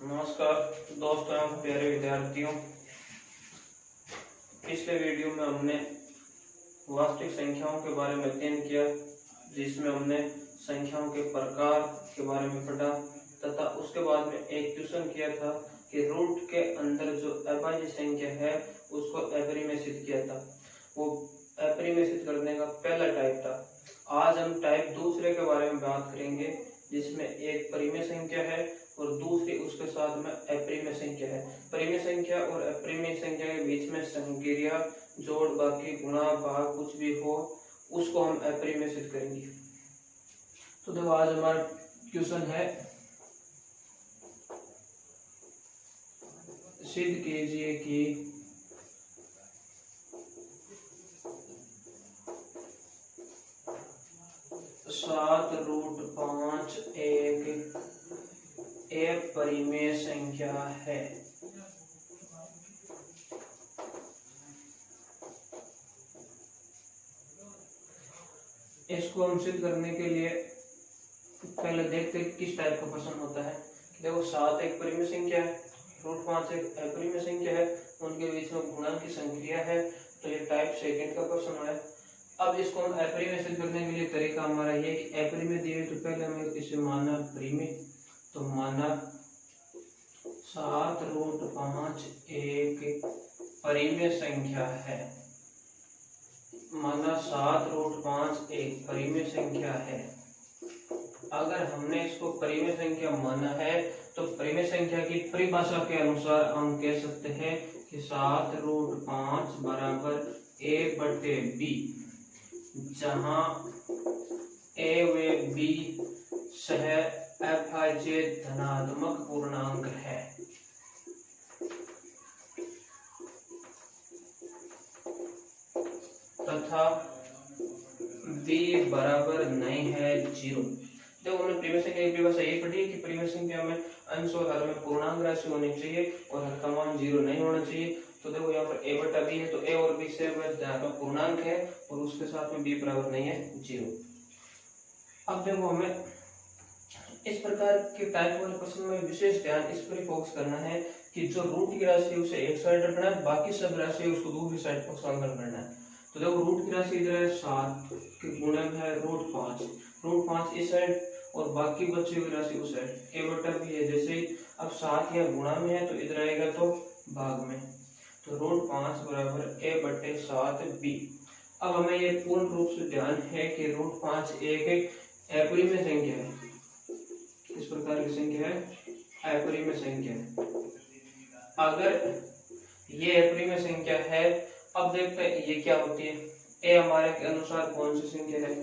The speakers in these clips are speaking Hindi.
नमस्कार दोस्तों एवं प्यारे विद्यार्थियों। पिछले वीडियो में हमने वास्तविक संख्याओं के बारे में अध्ययन किया, जिसमें हमने संख्याओं के प्रकार के बारे में पढ़ा तथा उसके बाद में एक क्वेश्चन किया था कि रूट के अंदर जो अभाज्य संख्या है उसको अपरिमेशित किया था। वो अपरिमेशित करने का पहला टाइप था। आज हम टाइप दूसरे के बारे में बात करेंगे, जिसमें एक परिमेय संख्या है और दूसरी उसके साथ में अपरिमेय संख्या है। परिमेय संख्या और अपरिमेय संख्या के बीच में संक्रिया, जोड़, बाकी, गुणा, भाग कुछ भी हो उसको हम अपरिमेशित करेंगे। तो देखो आज हमारा क्वेश्चन है, सिद्ध कीजिए कि सात रूट 5 एक अपरिमेय संख्या है। इसको हम सिद्ध करने के लिए पहले देखते हैं किस टाइप का प्रश्न होता है। देखो 7 एक परिमेय संख्या है, रूट 5 एक अपरिमेय संख्या है, उनके बीच में गुणन की संक्रिया है, तो ये टाइप सेकंड का प्रश्न है। अब इसको हम अपरिमेय सिद्ध करने के लिए तरीका हमारा ये कि अपरिमेय दिए तो पहले हमें इसे माना परिमेय, तो माना 7 रूट 5 एक परिमेय संख्या है। माना 7 रूट 5 एक परिमेय संख्या है। अगर हमने इसको परिमेय संख्या माना है तो परिमेय संख्या की परिभाषा के अनुसार हम कह सकते हैं कि 7 रूट 5 बराबर a/b, जहां a व b सह अभाज्य धनात्मक पूर्णांक है। तथा b बराबर नहीं है 0। देखो हमने परिमेय संख्या की परिभाषा ये पढ़ी है कि परिमेय संख्या में अंश और हर में पूर्णांक राशि होनी चाहिए और हर का मान 0 नहीं होना चाहिए। तो देखो यहाँ पर a/b है, तो a और b से पूर्णांक है और उसके साथ में b बराबर नहीं है 0। अब देखो हमें इस प्रकार के टाइप वाले प्रश्न में विशेष ध्यान इस पर फोकस करना है कि जो रूट की राशि है उसे एक साइड रखना है, बाकी सब राशि है उसको दूसरी साइड पर स्थानांतरण करना है। तो देखो रूट की राशि इधर है 7 के गुणे में है रूट 5 इस साइड और बाकी बची हुई राशि उस साइड। a/b है, जैसे ही अब 7 या गुणा में है तो इधर आएगा तो भाग में, तो रूट 5 बराबर a/7b। अब हमें ये पूर्ण रूप से ध्यान है कि रूट 5 एक अपरिमेय संख्या है। इस प्रकार की संख्या है अपरिमेय संख्या है। अगर ये अपरिमेय संख्या है, अब देखते हैं ये क्या होती है। a हमारे के अनुसार कौन सी संख्या है?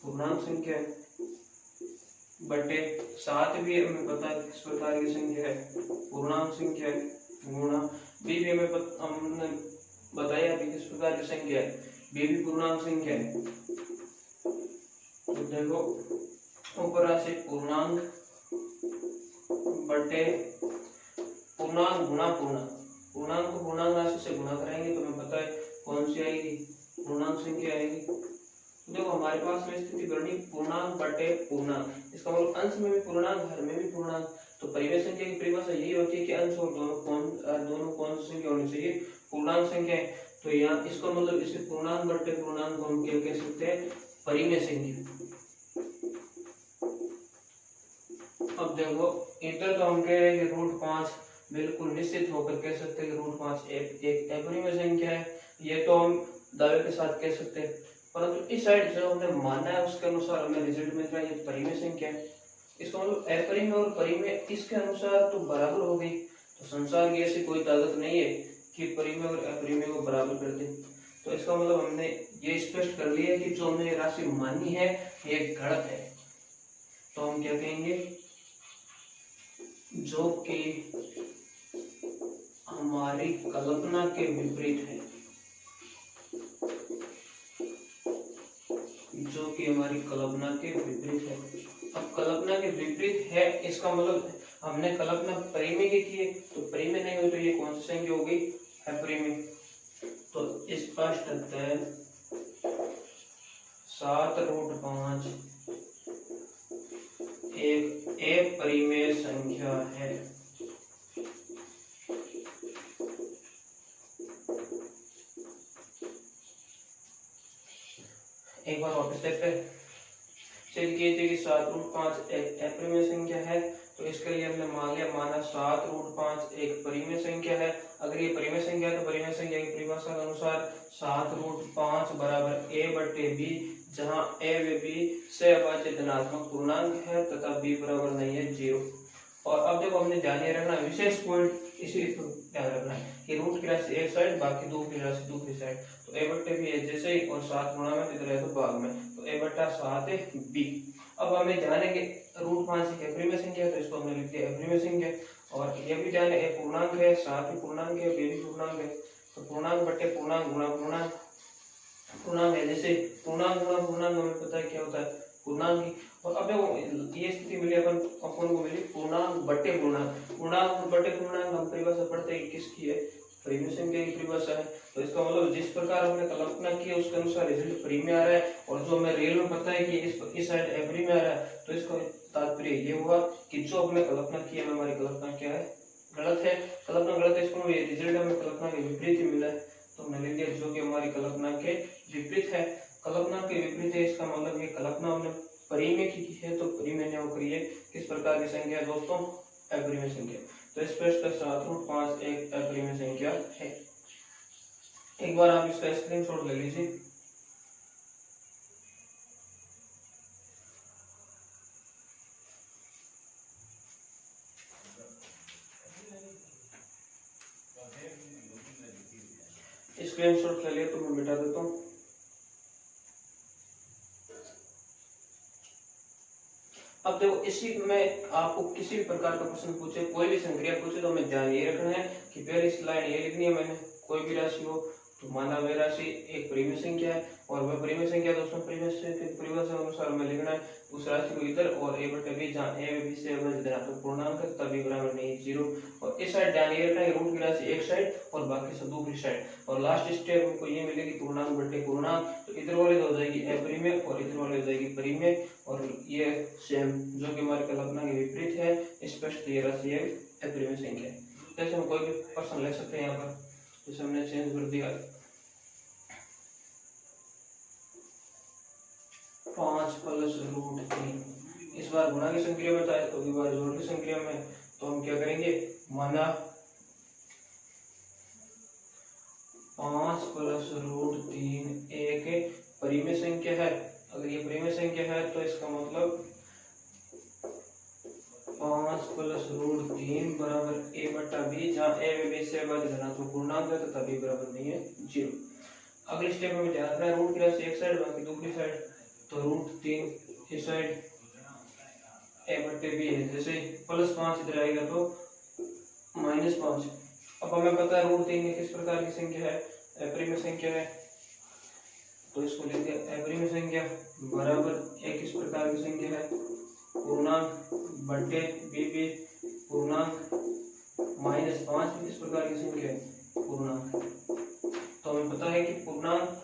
पूर्णांक संख्या है। बटे 7 भी हमें पता है किस प्रकार की संख्या है, पूर्णांक संख्या है। गुणा b भी हमें हमने बताया कि किस प्रकार की संख्या है, b भी पूर्णांक संख्या है। तो देखो ऊपर राशि पूर्णांक बटे पूर्णांक गुणा पूर्णांक को पूर्णांक राशि से गुणा कराएंगे तो हमें पता है कौन सी आएगी, पूर्णांक संख्या आएगी। देखो हमारे पास में स्थिति करनी पूर्णांक बटे पूर्णांक, इसका मतलब अंश में भी पूर्णांक हर में भी पूर्णांक। तो परिमेय संख्या की परिभाषा यही होती है कि अंश और दोनों कौन सी संख्या होनी चाहिए, पूर्णांक संख्या। तो यहाँ इसका मतलब इसे पूर्णांक बटे पूर्णांक को हम क्या कह सकते हैं, परिमेय संख्या। अब देखो इधर तो हम कह रहे हैं कि रूट 5 बिल्कुल निश्चित होकर कह सकते हैं कि रूट 5 एक अपरिमेय संख्या है। ये तो हम दावे के साथ कह सकते हैं, परंतु इस साइड जो हमने माना है उसके अनुसार हमें रिजल्ट मिल रहा है ये परिमेय संख्या है। इसका मतलब अपरिमेय और परिमेय इसके अनुसार तो बराबर हो गई। तो संसार की ऐसी कोई ताकत नहीं है कि परिमेय और अपरिमेय को बराबर कर दे। तो इसका मतलब हमने ये स्पष्ट कर लिया कि जो हमने राशि मानी है ये गलत है। तो हम क्या कहेंगे, जो कि हमारी कल्पना के विपरीत है, जो कि हमारी कल्पना के विपरीत है। अब कल्पना के विपरीत है इसका मतलब हमने कल्पना परिमेय की है, तो परिमेय नहीं हुई तो ये कौन सी संख्या होगी, अपरिमेय। तो स्पष्टतः 7 रूट 5 एक अपरिमेय संख्या है। एक बार वापस देखते हैं। चलिए कीजिए कि 7√5 एक अपरिमेय संख्या है, तो इसके लिए हमने माना 7√5 एक परिमेय संख्या है। अगर ये परिमेय संख्या है तो परिमेय संख्या की परिभाषा के अनुसार 7√5 बराबर a बटे b, जहाँ a व b से अभाज्य धनात्मक पूर्णांक है तथा b बराबर नहीं है 0। और अब देखो हमने ध्यान ये रखना विशेष पॉइंट, इसी को ध्यान रखना है कि रूट की राशि एक साइड बाकी दो की राशि दूसरी साइड, तो a बटे b है जैसे ही, और 7 गुणा में इधर है तो भाग में, तो a बटा 7 है b। अब हमें ध्यान है कि √5 एक अपरिमेय संख्या है, तो इसको हमने लिख दिया अपरिमेय संख्या। और ये भी ध्यान है एक पूर्णांक है, 7 भी पूर्णांक है, b भी पूर्णांक है, तो पूर्णांक बटे पूर्णांक गुणा पूर्णांक, पूर्णांक है जैसे पूर्णांक गुणा पूर्णांक हमें पता है क्या होता है पूर्णांक ही। और अब देखो ये स्थिति मिली अपन को मिली पूर्णांक बटे पूर्णांक, पूर्णांक बटे पूर्णांक हम परिभाषा पढ़ते हैं किसकी है, परिमेय संख्या की परिभाषा है। तो इसका मतलब जिस प्रकार हमने कल्पना की है उसके अनुसार रिजल्ट परिमेय आ रहा है, और जो हमें रियल में पता है कि इस साइड अपरिमेय आ रहा है, तो इसका तात्पर्य ये हुआ कि जो हमने कल्पना की है हमारी कल्पना क्या है, गलत है। कल्पना गलत है, इसको रिजल्ट हमें कल्पना के विपरीत ही मिला है, तो हमने लिख दिया जो कि हमारी कल्पना के विपरीत है। कल्पना के विपरीत है, इसका मतलब ये कल्पना हमने परिमेय की है, तो परिमेय ने होकर ये किस प्रकार की संख्या है दोस्तों, अपरिमेय संख्या। तो स्पष्ट 7√5 एक अपरिमेय संख्या है। एक बार आप इसका स्क्रीनशॉट ले लीजिए। स्क्रीनशॉट ले लिया तो मैं मिटा देता हूँ। अब देखो इसी में आपको किसी भी प्रकार का प्रश्न पूछे, कोई भी संक्रिया पूछे, तो हमें ध्यान ये रखना है कि पहली स्लाइड ये लिखनी है मैंने, कोई भी राशि हो तो माना वह राशि एक परिमेय संख्या है, और वह परिमेय संख्या दोस्तों परिमेय संख्या की परिभाषा के अनुसार हमें लिखना है उस राशि को इधर, और a बटे b जहाँ a व b से अभाज्य धनात्मक पूर्णांक है तभी बराबर नहीं 0। और इस साइड ध्यान ये रखना है रूट की राशि एक साइड और बाकी सब दूसरी साइड, और लास्ट स्टेप हमको ये मिलेगी पूर्णांक बटे पूर्णांक, तो इधर वाली हो जाएगी अपरिमेय और इधर वाली हो जाएगी परिमेय, और ये सेम जो कि हमारी कल्पना के विपरीत है, स्पष्ट ये राशि है अपरिमेय संख्या है। जैसे हम कोई भी प्रश्न ले सकते हैं यहाँ पर, जैसे हमने चेंज कर दिया 5 प्लस √3, इस बार गुणा की संक्रिया में था, तो अगली बार जोड़ की संक्रिया में, तो हम क्या करेंगे, माना 5 प्लस √3 एक परिमेय संख्या है। अगर ये परिमेय संख्या है तो इसका मतलब 5 प्लस √3 बराबर a बटा b, जहाँ a व b से अभाज्य धनात्मक पूर्णांक है तथा b बराबर नहीं है 0। अगले स्टेप में ध्यान रखना है रूट की राशि एक साइड बाकी दूसरी साइड, तो √3 इस साइड a बटे b है, जैसे +5 इधर आएगा तो -5। अब हमें पता है √3 किस प्रकार की संख्या है, अपरिमेय संख्या है, तो इसको लिख दिया अपरिमेय संख्या बराबर एक किस प्रकार की संख्या है, पूर्णांक बटे b पूर्णांक, -5 किस प्रकार की संख्या है, पूर्णांक। तो हमें पता है कि पूर्णांक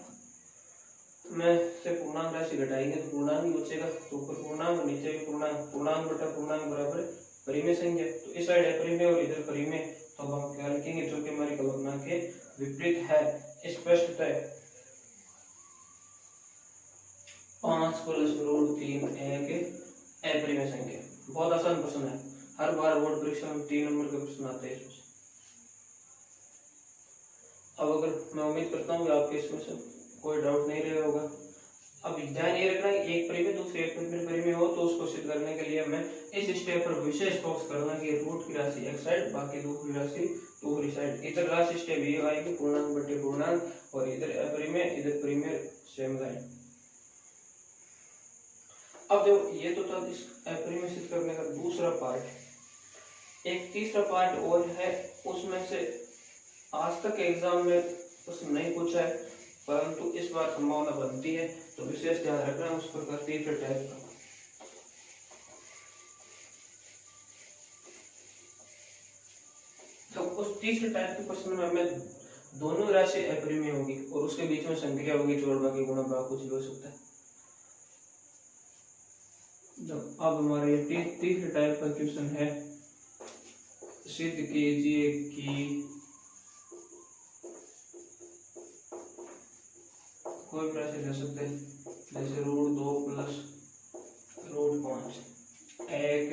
में से पूर्णांक राशि घटाएंगे तो पूर्णांक ही बचेगा, तो ऊपर पूर्णांक नीचे भी पूर्णांक, पूर्णांक बटा पूर्णांक बराबर परिमेय संख्या। तो इस साइड अपरिमेय और इधर परिमेय, तो हम क्या लिखेंगे जो कि हमारी कल्पना के विपरीत है। स्पष्ट है 5 प्लस √3 एक अपरिमेय संख्या। बहुत आसान प्रश्न है, हर बार बोर्ड परीक्षा में 3 नंबर के प्रश्न आते हैं। अब अगर मैं उम्मीद करता हूँ कि आपके इसमें से कोई डाउट नहीं रहा होगा। अब ध्यान ये रखना है एक परिमेय दूसरे एक परिमेय हो तो उसको सिद्ध करने के लिए हमें इस स्टेप पर विशेष फोकस करना है कि रूट की राशि एक साइड बाकी दूसरी राशि दूसरी साइड। इधर लास्ट स्टेप ये आएगी पूर्णांक बटे पूर्णांक, और इधर अपरिमेय इधर परिमेय सेम लाइन। अब देखो ये तो था इस अपरिमेय सिद्ध करने का दूसरा पार्ट। एक तीसरा पार्ट और है, उसमें से आज तक एग्जाम में प्रश्न नहीं पूछा है परंतु इस बार संभावना बनती है, तो विशेष ध्यान रखना उस पर तीसरे टाइप का। तो उस तीसरे टाइप के प्रश्न में हमें दोनों राशि अपरिमेय होगी और उसके बीच में संक्रिया होगी, जोड़ भागी गुणा भाग कुछ भी हो सकता है। जब अब हमारे तीसरे टाइप का क्वेश्चन है, सिद्ध कीजिए कि कोई राशि ले सकते हैं जैसे √2 प्लस √5 एक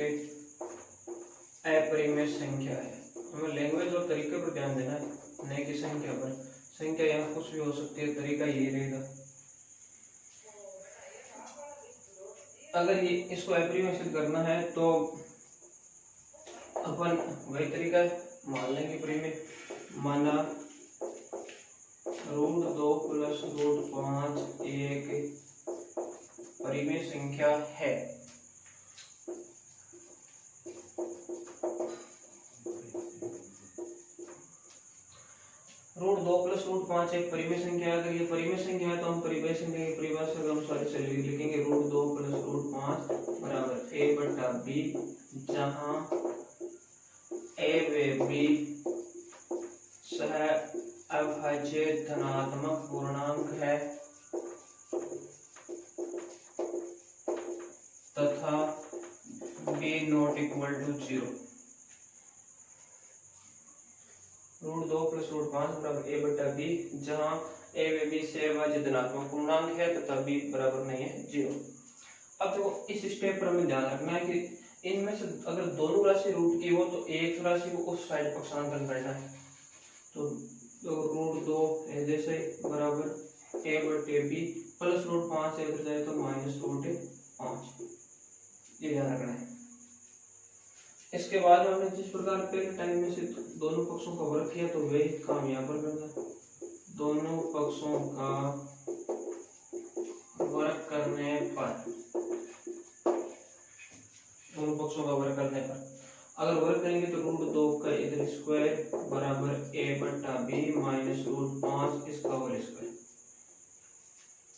अपरिमेय संख्या है। हमें लैंग्वेज और तरीके पर ध्यान देना है, नहीं कि संख्या पर। संख्या यहाँ कुछ भी हो सकती है, तरीका ये रहेगा। अगर ये इसको अपरिमेय सिद्ध करना है तो अपन वही तरीका मान लेंगे परिमेय। माना √2 प्लस √5 एक परिमेय संख्या है। √2 प्लस √5 एक परिमेय संख्या है। अगर ये परिमेय संख्या है तो हम परिमेय संख्या की परिभाषा के अनुसार इसे लिखेंगे √2 प्लस √5 बराबर a बटा b, जहां a व b सह अभाज्य धनात्मक पूर्णांक है तथा b not equal to 0। √2 plus √5 बराबर a बटा b, जहां a व b से अभाज्य धनात्मक पूर्णांक है तथा b बराबर नहीं है 0। अब देखो इस स्टेप पर हमें ध्यान रखना है कि इनमें से अगर दोनों राशि रूट की हो तो एक राशि को उस साइड पक्षांतर करना है। तो √2 जैसे बराबर a बटे b प्लस √5 इधर जाए तो माइनस √5, ये ध्यान रखना है। इसके बाद हमने जिस प्रकार पहले टाइम में से दोनों पक्षों का वर्ग किया तो वही काम यहाँ पर करना है। दोनों पक्षों का वर्ग करने पर, दोनों पक्षों का वर्ग करने पर अगर वर्ग करेंगे तो √2 का इधर स्क्वायर बराबर a बटा b माइनस √5 इसका होल स्क्वायर।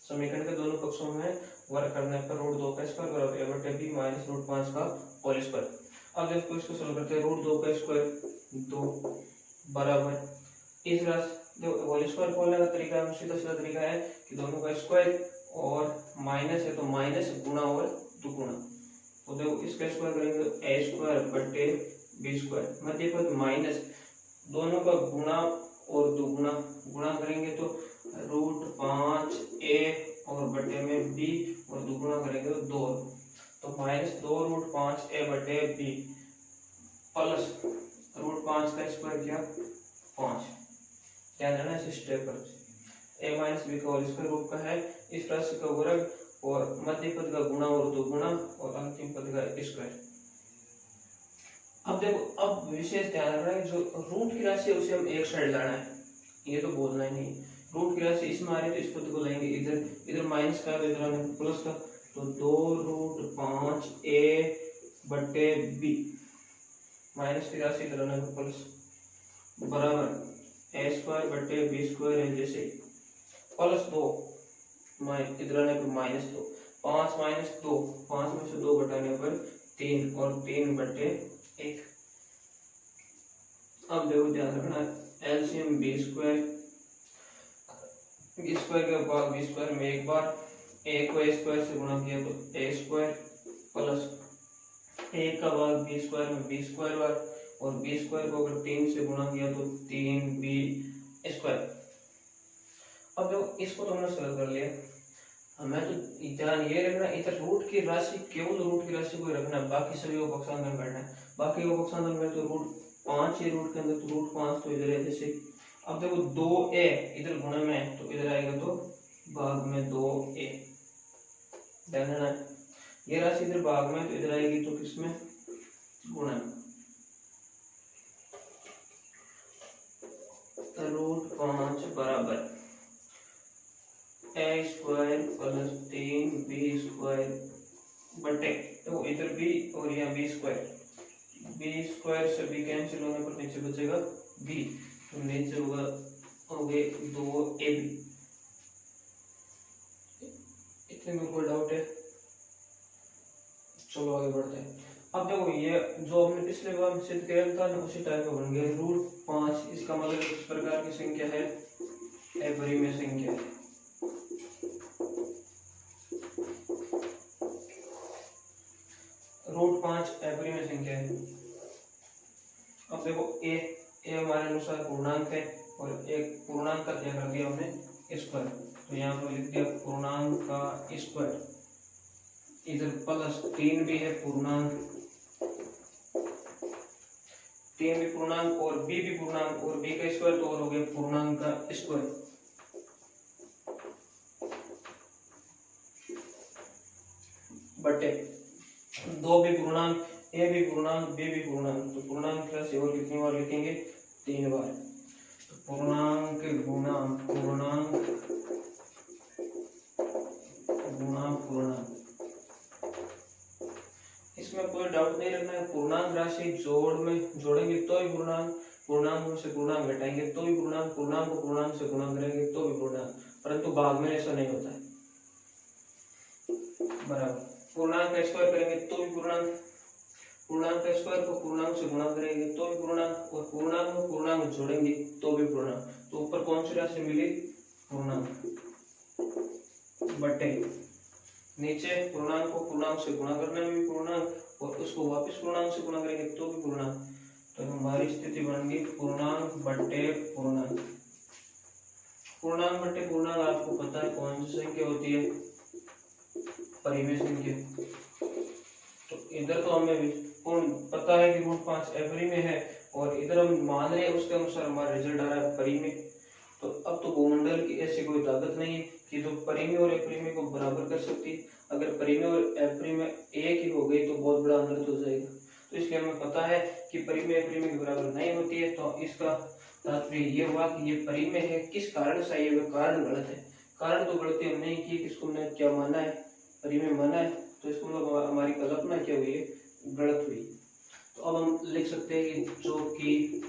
समीकरण के दोनों पक्षों में वर्ग करने पर √2 का स्क्वायर बराबर a बटा b माइनस √5 का होल स्क्वायर। अब देखो इसको सॉल्व करते हैं। √2 का स्क्वायर 2 बराबर इस राशि जो होल स्क्वायर खोलने का तरीका है सीधा तरीका है कि दोनों का स्क्वायर और माइनस है तो माइनस गुणा और दुगुना। तो देखो इसका स्क्वायर करेंगे तो a स्क्वायर बटे b स्क्वायर, मध्य पद माइनस दोनों का गुणा और दुगुना, गुणा करेंगे तो √5a और बटे में b और दुगुना करेंगे तो 2, तो माइनस 2 √5a बटे b प्लस √5 का स्क्वायर किया 5। ध्यान देना इस स्टेप पर a माइनस b का होल स्क्वायर रूप का है, इस राशि का वर्ग और मध्य पद का गुणा और दुगुना और अंतिम पद का स्क्वायर। अब देखो अब विशेष ध्यान रखना है जो रूट की राशि है उसे हम एक साइड लाना है, ये तो बोलना ही नहीं। रूट की राशि इसमें आ रही है तो इस पद को लाएंगे इधर, इधर माइनस का इधर आने प्लस का, तो 2√5a बटे b माइनस की राशि इधर आने प्लस बराबर a स्क्वायर बटे b स्क्वायर है जैसे प्लस 2 इधर आने पर माइनस 2, 5 माइनस 2, 5 में से 2 घटाने पर 3 और 3 बटे 1। अब देखो ध्यान रखना एलसीएम b स्क्वायर के भाग b स्क्वायर में एक बार a को a स्क्वायर से गुणा किया तो a स्क्वायर प्लस a का भाग b स्क्वायर में b स्क्वायर बार और b स्क्वायर को अगर 3 से गुणा किया तो 3b स्क्वायर। अब देखो इसको तो हमने सरल कर लिया, हमें तो ध्यान ये रखना इधर रूट की राशि केवल रूट की राशि को रखना है, बाकी सभी को पक्षांतर करना है। बाकी को पक्षांतर में तो √5 है रूट के अंदर, तो √5 तो इधर है जैसे। अब देखो 2a इधर गुणे में तो इधर आएगा तो भाग में 2a। ध्यान देना ये राशि इधर भाग में तो इधर आएगी तो किसमें गुणे में। √5 बराबर a square plus 3b square बटे, तो इधर b और यहाँ b स्क्वायर से b कैंसिल होने पर नीचे बचेगा b, तो नीचे होगा हो गए 2ab। इतने में कोई डाउट है? चलो आगे बढ़ते हैं। अब देखो ये जो हमने पिछले बार में सिद्ध किया था ना उसी टाइप का बन गया √5। इसका मतलब इस प्रकार की संख्या है अपरिमेय संख्या है। √5 अपरिमेय संख्या है। अब देखो a हमारे अनुसार पूर्णांक है और एक पूर्णांक का क्या कर दिया हमने स्क्वायर, तो यहाँ पर लिख दिया पूर्णांक का स्क्वायर, इधर प्लस 3 भी है पूर्णांक, 3 भी पूर्णांक और b भी पूर्णांक और b का स्क्वायर तो और हो गया पूर्णांक का स्क्वायर। बटे 2 भी पूर्णांक, a भी पूर्णांक, b भी पूर्णांक, तो पूर्णांक राशि और कितनी बार लिखेंगे? 3 बार। तो पूर्णांक गुणा पूर्णांक गुणा पूर्णांक, इसमें कोई डाउट नहीं रखना है। पूर्णांक राशि जोड़ में जोड़ेंगे तो ही पूर्णांक, पूर्णांक में से पूर्णांक घटाएंगे तो भी पूर्णांक, पूर्णांक को पूर्णांक से गुणा करेंगे तो भी पूर्णांक, परंतु भाग में ऐसा नहीं होता है। बराबर पूर्णांक का स्क्वायर करेंगे तो भी पूर्णांक, पूर्णांक का स्क्वायर को पूर्णांक से गुणा करेंगे तो भी पूर्णांक, और पूर्णांक में पूर्णांक जोड़ेंगे तो भी पूर्णांक। तो ऊपर कौन सी राशि मिली? पूर्णांक, बटे नीचे पूर्णांक को पूर्णांक से गुणा करने में भी पूर्णांक और उसको वापस पूर्णांक से गुणा करेंगे तो भी पूर्णांक। तो हमारी स्थिति बन गई पूर्णांक बटे पूर्णांक। पूर्णांक बटे पूर्णांक आपको पता है कौन सी संख्या होती है? परिमेय संख्या। तो इधर तो हमें पता है कि √5 अपरिमेय है और इधर हम मान रहे हैं उसके अनुसार हमारा रिजल्ट आ रहा है परिमेय। तो अब तो भूमंडल की ऐसी कोई ताकत नहीं है कि जो परिमेय और अपरिमेय को बराबर कर सकती। अगर परिमेय और अपरिमेय एक ही हो गई तो बहुत बड़ा अंतर हो जाएगा। तो इसलिए हमें पता है कि परिमेय अपरिमेय के बराबर नहीं होती है। तो इसका तात्पर्य ये हुआ कि ये परिमेय है। किस कारण से ये कारण गलत है? कारण तो गलती हम नहीं की, इसको हमने क्या माना है? परिमेय माना है। तो इसको मतलब हमारी कल्पना क्या हुई है? गलत हुई। तो अब हम लिख सकते हैं कि जो कि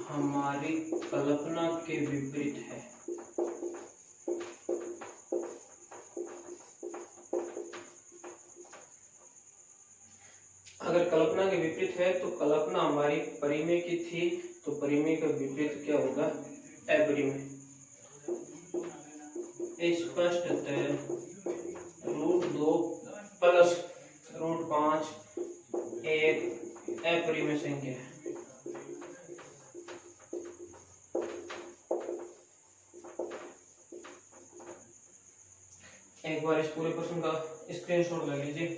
हमारी कल्पना के विपरीत है। अगर कल्पना के विपरीत है तो कल्पना हमारी परिमेय की थी, तो परिमेय का विपरीत क्या होगा? अपरिमेय। स्पष्टतः √2 प्लस √5 एक अपरिमेय संख्या है। एक बार इस पूरे प्रश्न का स्क्रीनशॉट ले लीजिए।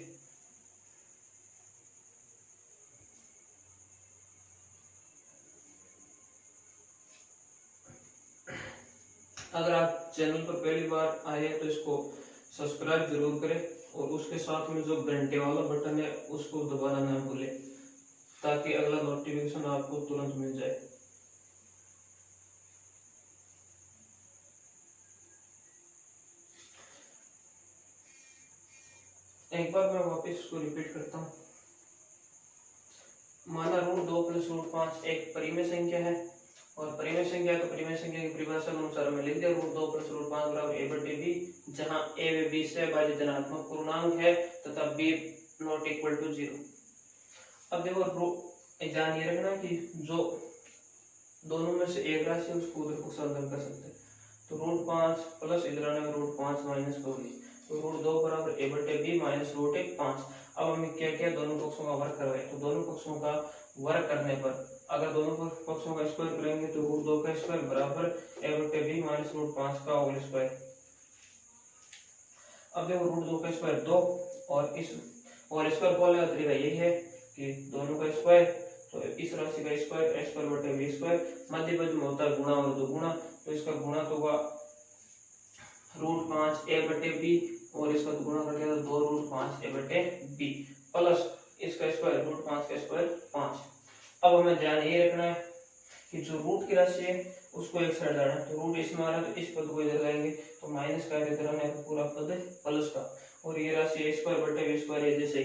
अगर आप चैनल पर पहली बार आए तो इसको सब्सक्राइब जरूर करें और उसके साथ में जो घंटे वाला बटन है उसको दबाना ना भूलें, ताकि अगला नोटिफिकेशन आपको तुरंत मिल जाए। एक बार मैं वापस इसको रिपीट करता हूँ। माना √2 प्लस √5 एक परिमेय संख्या है और परिमेय संख्या तो परिमेय संख्या की परिभाषा के अनुसार हमें लिख दिया √2 प्लस √5 बराबर a बटे b, जहाँ a व b से भाज्य धनात्मक पूर्णांक है तथा b नॉट इक्वल टू 0। अब देखो ध्यान ये रखना कि जो दोनों में से एक राशि उसको उधर को समाधान कर सकते हैं। तो √5 प्लस इधर आने में √5 माइनस होगी, तो √2 बराबर a बटे b माइनस √5। अब हमें क्या क्या दोनों पक्षों का वर्ग करवाए, तो दोनों पक्षों का वर्ग करने पर अगर दोनों पक्षों का स्क्वायर करेंगे तो √2 का स्क्वायर बराबर a बटे b माइनस √5 का होल स्क्वायर। अब देखो √2 का स्क्वायर 2 और इस होल स्क्वायर खोलने का तरीका यही है कि दोनों का स्क्वायर, तो इस राशि का स्क्वायर a स्क्वायर बटे b स्क्वायर, मध्य पद में होता है गुणा और दोगुणा, तो इसका गुणा तो होगा √5 a बटे b और इसका गुणा कर दिया तो 2 √5 a बटे b प्लस इसका स्क्वायर √5 का स्क्वायर 5। अब हमें ध्यान ये रखना है कि जो रूट की राशि है उसको एक साइड लाना है। तो रूट इसमें आ रहा है तो इस पद को इधर लाएंगे तो माइनस का इधर आना है पूरा पद प्लस का, और ये राशि a स्क्वायर बटे b स्क्वायर है जैसे।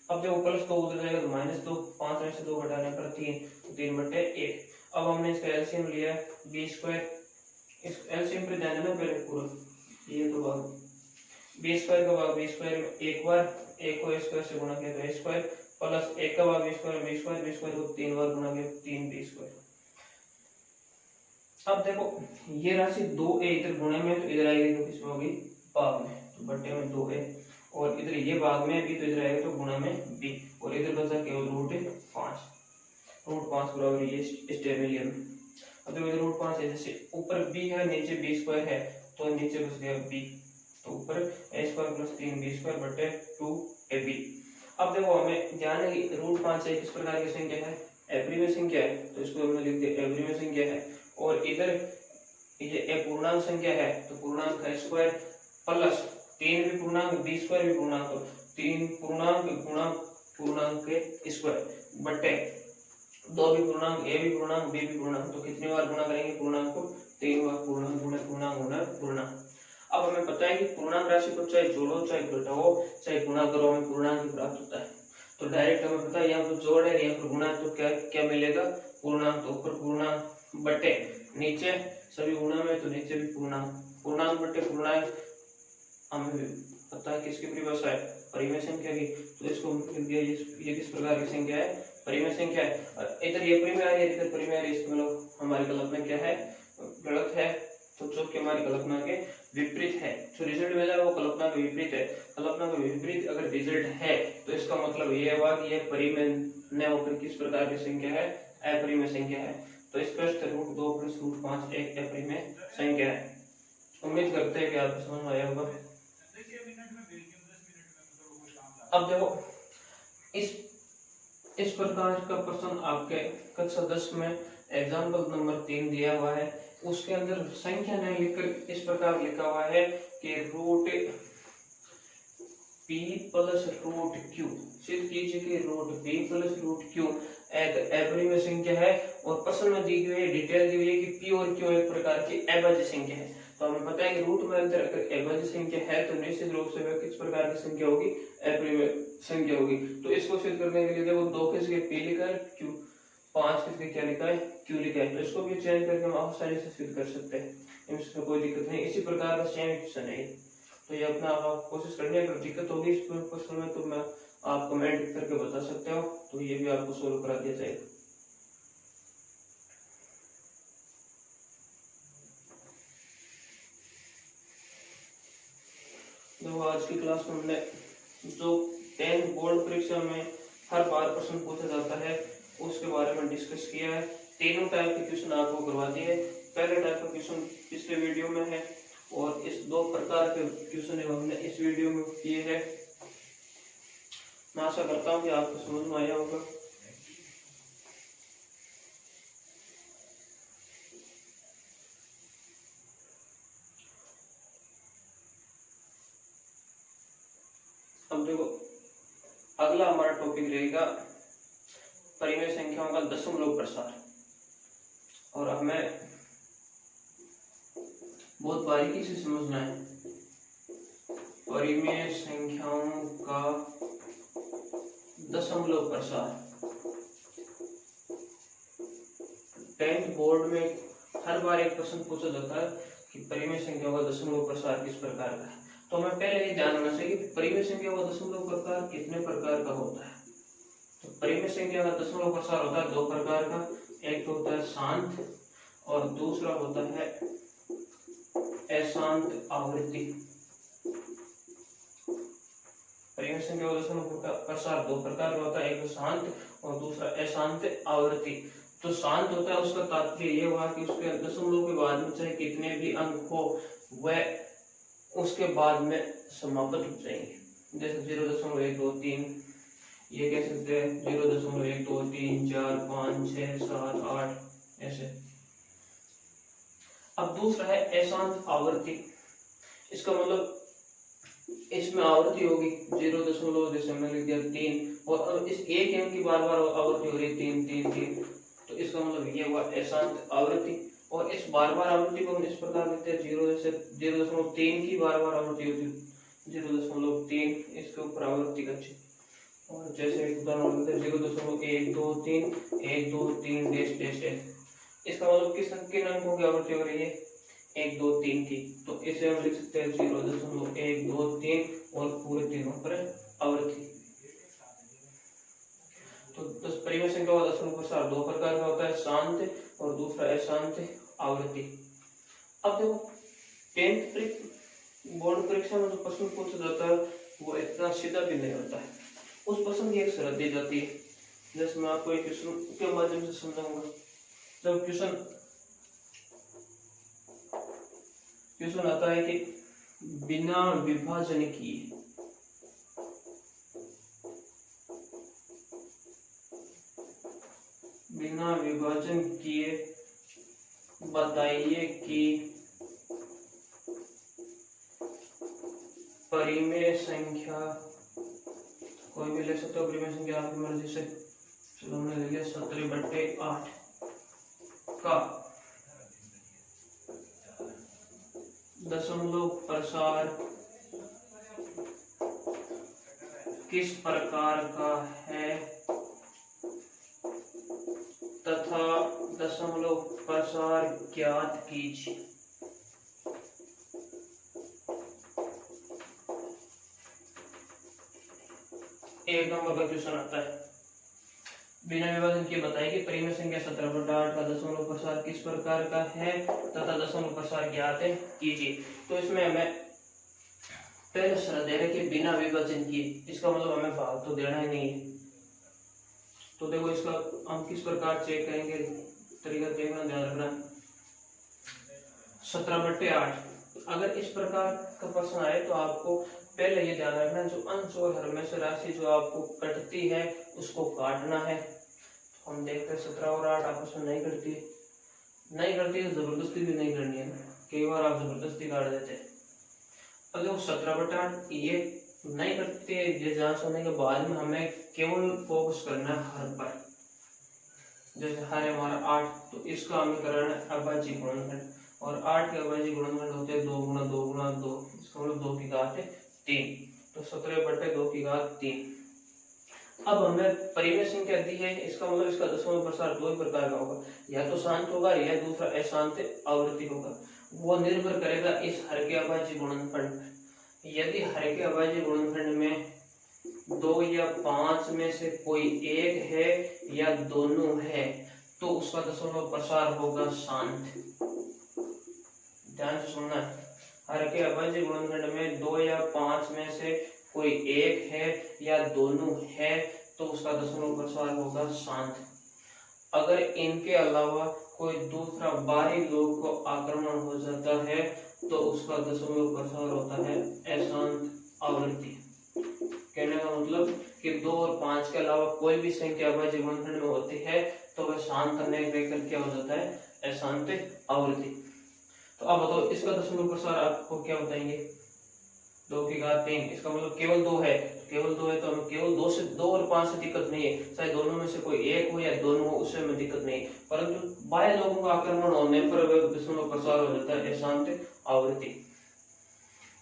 अब देखो प्लस 2 उधर जाएगा तो -2, 5 में से 2 घटाने पर 3, तो 3 बटे 1। अब हमने इसका एलसीएम लिया b स्क्वायर, इस एलसीएम पर ध्यान देना पहले पूरा ये तो भाग b स्क्वायर का भाग b स्क्वायर में एक बार, एक को स्क्वायर से गुणा किया तो a स्क्वायर प्लस 1 का भाग b स्क्वायर b स्क्वायर को 3 बार गुणा किया 3b स्क्वायर। अब देखो ये राशि 2a इधर गुणे में तो इधर आएगी तो किसमें होगी? भाग में, तो बटे में 2a, और इधर ये भाग में भी तो इधर आएगा तो गुणा में b, और इधर बचा केवल √5 बराबर ये स्टेमिलियन। अब देखो रूट 5 है, जैसे ऊपर b है नीचे b स्क्वायर है तो नीचे बच गया b, तो ऊपर a square plus 3b square बटे 2ab। अब देखो हमें ध्यान है कि रूट 5 एक किस प्रकार की संख्या है, एप्रीमेय संख्या है, तो इसको हमने लिख दिया एप्रीमेय संख्या है। और इधर ये एक पूर्णांक संख्या है तो पूर्णांक का स्क्वायर प्लस 3 भी पूर्णांक b स्क्वायर भी पूर्णांक, तो 3 पूर्णांक गुणा पूर्णांक के स्क्वायर बटे 2 भी पूर्णांक a भी पूर्णांक b भी पूर्णांक, तो कितनी बार गुणा करेंगे पूर्णांक को, 3 बार पूर्णांक गुणा पूर्णांक गुणा पूर्णांक। अब हमें पता है कि पूर्णांक राशि को चाहे जोड़ो चाहे घटाओ चाहे गुणा करो हमें पूर्णांक ही प्राप्त होता है। तो डायरेक्ट हमें पता है यहाँ पर जोड़ है यहाँ पर गुणा, तो क्या क्या मिलेगा पूर्णांक, तो ऊपर पूर्णांक बटे नीचे सभी गुणा में तो नीचे भी पूर्णांक, पूर्णांक बटे पूर्णांक हमें पता है किसकी परिभाषा है, परिमेय संख्या की, तो इसको लिख दिया ये किस प्रकार की संख्या है, परिमेय संख्या है। इधर ये परिमेय आ रही है इधर परिमेय आ रही है, इसका मतलब हमारी कल्पना क्या है, गलत है, तो जो कि हमारी कल्पना के विपरीत है, जो रिजल्ट मिला है वो कल्पना के विपरीत है। कल्पना के विपरीत अगर रिजल्ट है तो इसका मतलब ये हुआ कि यह परिमेय न होकर किस प्रकार की संख्या है, अपरिमेय संख्या है। तो स्पष्ट रूट 2 प्लस रूट 5 एक अपरिमेय संख्या है। उम्मीद करते हैं कि आपको समझ में आया होगा। अब देखो इस प्रकार का प्रश्न आपके कक्षा 10 में एग्जाम्पल नंबर 3 दिया हुआ है, उसके अंदर संख्या नहीं लिखकर इस प्रकार लिखा हुआ है कि root p plus root q, सिद्ध कीजिए कि root p plus root q एक अपरिमेय संख्या है। और प्रश्न में दी गई है डिटेल दी हुई है कि p और q एक प्रकार की अभाज्य संख्या है। तो हमें पता है कि रूट में अंतर अगर अभाज्य संख्या है तो निश्चित रूप से वह किस प्रकार की संख्या होगी, अपरिमेय संख्या होगी। तो इसको सिद्ध करने के लिए देखो 2 किसके p लिखा है, q 5 किसके क्या लिखा है, q लिखा है, तो इसको भी चेंज करके हम आसानी से सिद्ध कर सकते हैं, इसमें कोई दिक्कत नहीं। इसी प्रकार का सेम क्वेश्चन है, तो ये अपना आप कोशिश करनी है, अगर दिक्कत होगी इस क्वेश्चन में तो मैं आप कमेंट करके बता सकते हो, तो ये भी आपको सोल्व करा दिया जाएगा। तो आज की क्लास में हमने जो 10 बोर्ड परीक्षा में हर बार प्रश्न पूछा जाता है उसके बारे में डिस्कस किया है। तीनों टाइप के क्वेश्चन आपको करवा दिए। पहले टाइप का क्वेश्चन पिछले वीडियो में है और इस 2 प्रकार के क्वेश्चन हमने इस वीडियो में किए हैं। मैं आशा करता हूँ कि आपको समझ में आया होगा। अब देखो अगला हमारा टॉपिक रहेगा परिमेय संख्याओं का दशमलव प्रसार, और हमें बहुत बारीकी से समझना है परिमेय संख्याओं का दशमलव प्रसार। 10th बोर्ड में हर बार एक प्रश्न पूछा जाता है कि परिमेय संख्याओं का दशमलव प्रसार किस प्रकार का है। तो हमें पहले ये ध्यान रखना चाहिए कि परिमेय संख्या का दशमलव प्रसार कितने प्रकार का होता है। तो परिमेय संख्या का दशमलव प्रसार होता है 2 प्रकार का, एक तो होता है शांत और दूसरा होता है अशांत आवृत्ति। परिमेय संख्या का दशमलव प्रसार 2 प्रकार का होता है, एक तो शांत और दूसरा अशांत आवृत्ति। तो शांत होता है उसका तात्पर्य ये हुआ कि उसके दशमलव के बाद में चाहे कितने भी अंक हो वह उसके बाद में समाप्त हो जाएंगे, जैसे 0.123 ये कह सकते हैं 0.1 2 3 4 5 6 7 8 ऐसे। अब दूसरा है अशांत आवृत्ति। इसका मतलब इसमें आवृत्ति होगी 0. जैसे हमने लिख दिया 3 और इस एक अंक की बार बार आवृत्ति हो रही है 3 3 3, तो इसका मतलब ये हुआ अशांत आवृत्ति। और इस बार बार आवृत्ति को हम इस प्रकार लिखते हैं 0.3 की बार बार आवृत्ति होती है 0.3 इसके ऊपर आवृत्ति का चिन्ह। और जैसे एक उदाहरण लेते हैं 0.123 1 2 3 डैश डैश डैश, इसका मतलब किन अंकों की आवृत्ति हो रही है 1 2 3 की, तो इसे हम लिख सकते हैं 0.1 2 3 और पूरे तीनों पर आवृत्ति। तो परिमेय संख्या का दशमलव प्रसार 2 प्रकार का होता है, शांत और दूसरा अशांत आवृत्ति। अब देखो 10th बोर्ड परीक्षा में जो प्रश्न पूछा जाता है वो इतना सीधा भी नहीं होता है, उस प्रश्न की एक शर्त दी जाती है, जैसे मैं आपको एक क्वेश्चन के माध्यम से समझाऊंगा। जब क्वेश्चन क्वेश्चन आता है कि बिना विभाजन किए बताइए कि परिमेय संख्या, कोई भी ले सकते हो परिमेय संख्या आपकी मर्जी से। चलो हमने ले लिया 17/8 का दशमलव प्रसार किस प्रकार का है तथा दशमलव प्रसार ज्ञात कीजिए। एक नंबर का क्वेश्चन आता है, बिना विभाजन के बताइए कि परिमेय संख्या 17/8 का दशमलव प्रसार किस प्रकार का है तथा दशमलव प्रसार ज्ञात कीजिए। तो इसमें हमें पहले शर्त दे रहे कि बिना विभाजन किए, इसका मतलब हमें भाग तो देना ही नहीं है। तो देखो इसका हम किस प्रकार चेक करेंगे, तरीका देखना, ध्यान रखना। 17/8 अगर इस प्रकार का प्रश्न आए तो आपको पहले ये ध्यान रखना, जो अंश और हर में से राशि जो आपको कटती है उसको काटना है। तो हम देखते हैं 17 और 8 आपस में नहीं कटती है, तो जबरदस्ती भी नहीं करनी है। कई बार आप जबरदस्ती काट देते हैं। अब देखो 17/8 ये नहीं कटती है, ये जांच होने के बाद में हमें केवल फोकस करना है हर पर। जैसे हर है हमारा 8, तो इसका हमें करना है अभाज्य गुणनखंड, और 8 के अभाज्य गुणनखंड होते हैं 2 गुणा 2 गुणा 2, इसका मतलब 2 की घात 3, तो 17/2 की घात 3। अब हमें परिमेय संख्या दी है, इसका मतलब इसका दशमलव प्रसार दो ही प्रकार का होगा, या तो शांत होगा या दूसरा अशांत आवर्ती होगा। वो निर्भर करेगा इस हर के अभाज्य गुणनखंड पर। यदि हर के अभाज्य गुणनखंड में 2 या 5 में से कोई एक है या दोनों है तो उसका दशमलव प्रसार होगा शांत। ध्यान से सुनना, हर के अभाज्य गुणनखंड में 2 या 5 में से कोई एक है या दोनों है तो उसका दशमलव प्रसार होगा शांत। अगर इनके अलावा कोई दूसरा बाहरी लोग को आक्रमण हो जाता है तो उसका दशमलव प्रसार होता है अशांत आवर्ती। कहने का मतलब कि 2 और 5 के अलावा कोई भी संख्या अभाज्य गुणनखंड में होती है तो वह शांत लेकर क्या हो जाता है, अशांत आवर्ती। तो अब बताओ इसका दशमलव प्रसार आपको क्या बताएंगे, 2 की घात 3, इसका मतलब केवल 2 है, तो हमें केवल 2 और 5 से दिक्कत नहीं है, चाहे दोनों में से कोई एक हो या दोनों हो उससे हमें दिक्कत नहीं, परंतु बाह्य लोगों का आक्रमण होने पर वह दशमलव प्रसार हो जाता है अशांत आवर्ती।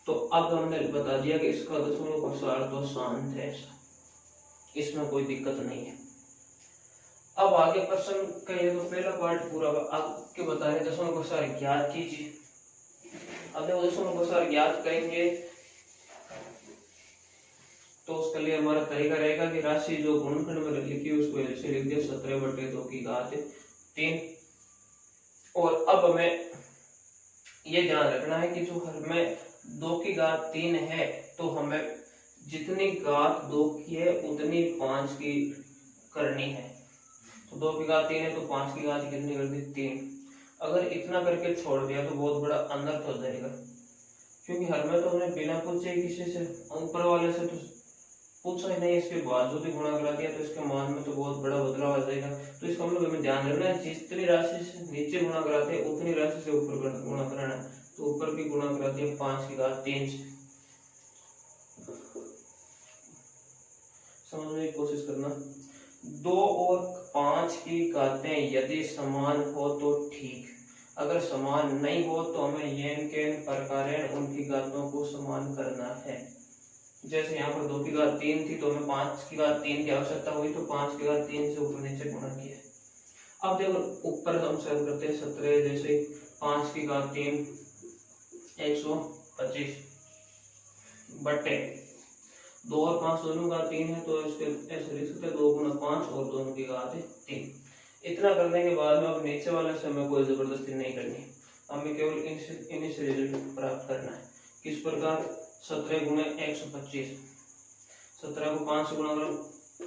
तो अब हमने बता दिया कि इसका दशमलव प्रसार तो शांत है, इसमें कोई दिक्कत नहीं है। अब आगे प्रश्न का ये तो पहला पार्ट पूरा आपके बता रहे दशमलव प्रसार ज्ञात कीजिए। अब देखो दशमलव प्रसार ज्ञात करेंगे तो उसके लिए हमारा तरीका रहेगा कि राशि जो गुणनखंड में लिखी है उसको ऐसे लिख दिया 17/2 की घात 3। और अब हमें ये ध्यान रखना है कि जो हर में 2 की घात 3 है तो हमें जितनी घात 2 की है उतनी 5 की करनी है। तो 2 की घात 3 है तो 5 की घात कितनी कर दी, 3। अगर इतना करके छोड़ दिया तो बहुत बड़ा अनर्थ हो जाएगा, क्योंकि हर में तो हमने बिना पूछे किसी से, ऊपर वाले से तो पूछा ही नहीं, इसके बावजूद भी गुणा करा दिया तो इसके मान में तो बहुत बड़ा बदलाव आ जाएगा। तो इसका मतलब हमें ध्यान रखना है जितनी राशि से नीचे गुणा कराते हैं उतनी राशि से ऊपर गुणा कराना है। तो ऊपर भी गुणा कराते हैं 5 की घात 3 से। समझने की कोशिश करना, 2 और 5 की घातें यदि समान हो तो ठीक, अगर समान नहीं हो तो हमें येन केन प्रकारेण उनकी घातों को समान करना है। जैसे यहाँ पर 2 की घात 3 थी तो हमें 5 की घात 3 की आवश्यकता हुई तो 5 की घात 3 से ऊपर नीचे गुणा किया। अब देखो ऊपर हम सॉल्व करते हैं 17, जैसे 5 की घात 3 125 बटे 2 और 5 दोनों का 3 है तो इसके ऐसे लिख सकते हैं 2 गुना 5 और दोनों की घात 3। इतना करने के बाद में अब नीचे वाले से हमें कोई जबरदस्ती नहीं करनी, हमें केवल इन्हीं से रिजल्ट प्राप्त करना है। किस प्रकार, 17 गुणे 125, 17 को 5 से गुणा करो,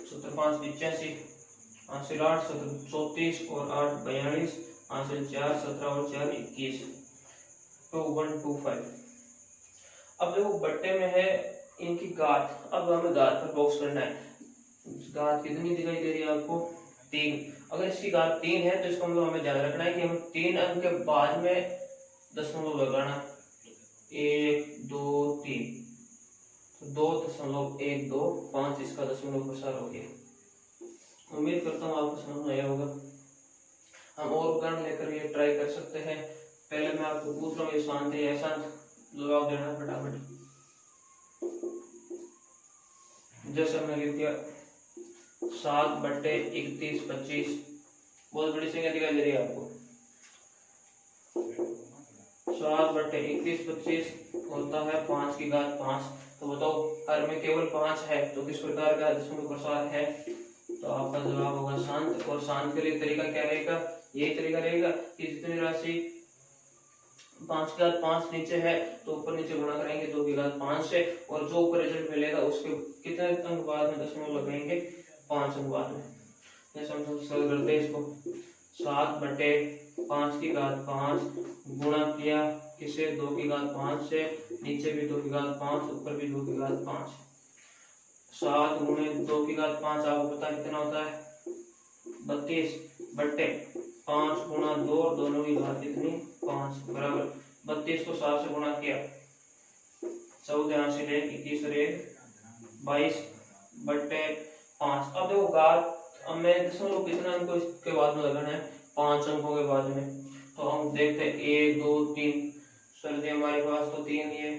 17 5 85, 5 से 8 17 34 और 8 42, 5 से 4 17 और 4 21। 2125। अब देखो बट्टे में है इनकी घात, अब हमें घात पर बॉक्स करना है। घात कितनी दिखाई दे रही है आपको? 3। अगर इसकी घात 3 है तो इसका मतलब हमें ध्यान रखना है कि हम 3 अंक के बाद में दशमलव लगाना। 1 2 3 2.125 इसका दशमलव प्रसार हो गया। उम्मीद करता हूँ आपको समझ में आया होगा। हम और उदाहरण लेकर ये ट्राई कर सकते हैं। पहले मैं आपको पूछ रहा हूँ ये शांत है ऐसा जवाब देना फटाफट। जैसे हमने लिख दिया 7/3125, बहुत बड़ी संख्या दिखाई दे रही है आपको। 7/3125 होता है 5 की घात 5। तो बताओ हर में केवल 5 है तो किस प्रकार का दशमलव प्रसार है? तो आपका जवाब होगा शांत। और शांत के लिए तरीका क्या रहेगा? यही तरीका रहेगा कि जितनी राशि 5 की घात 5 नीचे है तो ऊपर नीचे गुणा करेंगे 2 की घात 5 से, और जो ऊपर रिजल्ट मिलेगा उसके कितने अंक बाद में दशमलव लगाएंगे? 5 अंक बाद में। जैसे हम सरल करते हैं इसको, 7/5 की घात 5 गुणा किया किसे? 2 की घात 5 से, नीचे भी 2 की घात 5 ऊपर भी 2 की घात 5। 7 गुणे 2 की घात 5 आपको पता कितना होता है? 32/5 गुणा 2 दोनों की घात कितनी? 5 बराबर 32 को 7 से गुणा किया 14 से 21 और 22/5। अब देखो घात हमें दशमलव कितना अंकों इसके बाद में लगाना है? 5 अंकों के बाद में। तो हम देखते हैं 1 2 3 सर्दी हमारे पास तो 3 ही है।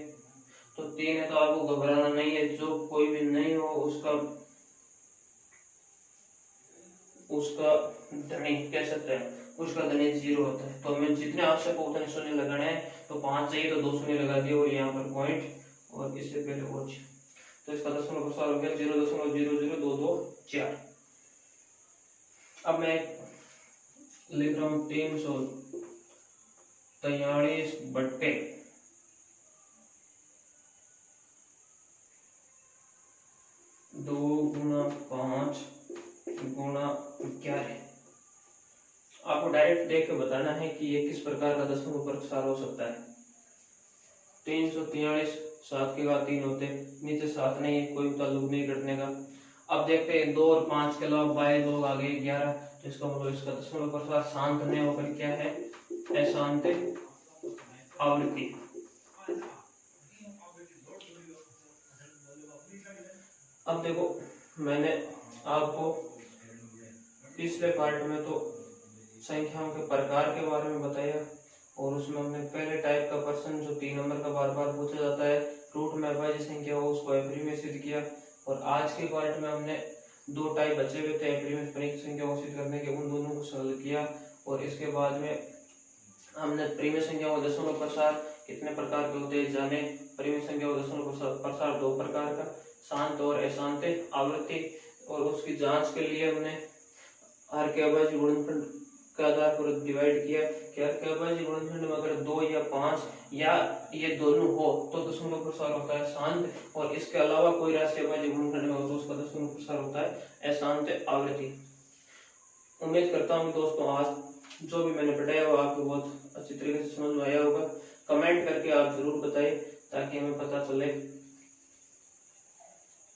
तो 3 है तो आपको घबराना नहीं है। जो कोई भी नहीं हो उसका धनी कह सकते हैं, उसका धनी 0 होता है। तो हमें जितने आवश्यक हो उतने शून्य लगाने हैं। तो 5 चाहिए तो 2 शून्य लगा दिए और यहाँ पर पॉइंट और इससे पहले और। तो इसका दशमलव प्रसार हो गया 0.00224। अब मैं लिख रहा हूँ 343/2 × 5 × 11। आपको डायरेक्ट देख के बताना है कि ये किस प्रकार का दशमलव प्रसार हो सकता है। 343 7 की घात 3 होते, नीचे 7 नहीं है, कोई ताल्लुक नहीं घटने का। अब देखते हैं 2 और 5 के अलावा बाय 2 आ गए 11। तो इसका मतलब इसका दशमलव प्रसार शांत नहीं होकर क्या है? अशांत आवृत्ति। अब देखो मैंने आपको पिछले पार्ट में तो संख्याओं के प्रकार के बारे में बताया और उसमें हमने पहले टाइप का प्रश्न जो 3 नंबर का बार बार पूछा जाता है रूट में अभाज्य संख्या हो उसको एप्री में सिद्ध किया। और आज के पार्ट में हमने 2 टाइप बचे हुए थे एप्री में परिमित संख्या को सिद्ध करने के, उन दोनों को सरल किया। और इसके बाद में हमने परिमित संख्या व दशमलव प्रसार कितने प्रकार के होते हैं जाने। परिमित संख्या व दशमलव प्रसार 2 प्रकार का, शांत और अशांत आवृत्ति। और उसकी जांच के लिए हमने हर के अभाज्य गुणनखंड के आधार पर डिवाइड किया कि हर के अभाज्य गुणनखंड में अगर 2 या 5 या ये दोनों हो तो दशमलव प्रसार होता है शांत, और इसके अलावा कोई राशि अभाज्य गुणनखंड में हो तो उसका दशमलव प्रसार होता है अशांत आवृत्ति। उम्मीद करता हूँ दोस्तों आज जो भी मैंने पढ़ाया वो आपको बहुत अच्छी तरीके से समझ में आया होगा। कमेंट करके आप जरूर बताएं ताकि हमें पता चले।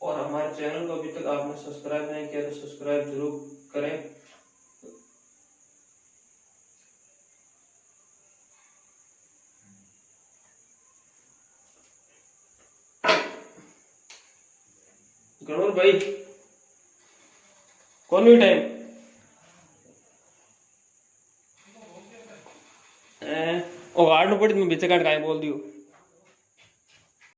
और हमारे चैनल को अभी तक आपने सब्सक्राइब नहीं किया तो सब्सक्राइब जरूर करें। गणोर भाई कौन भी टाइम ओ गार्ड पड़ी मैं बीच काट काय बोल दियो।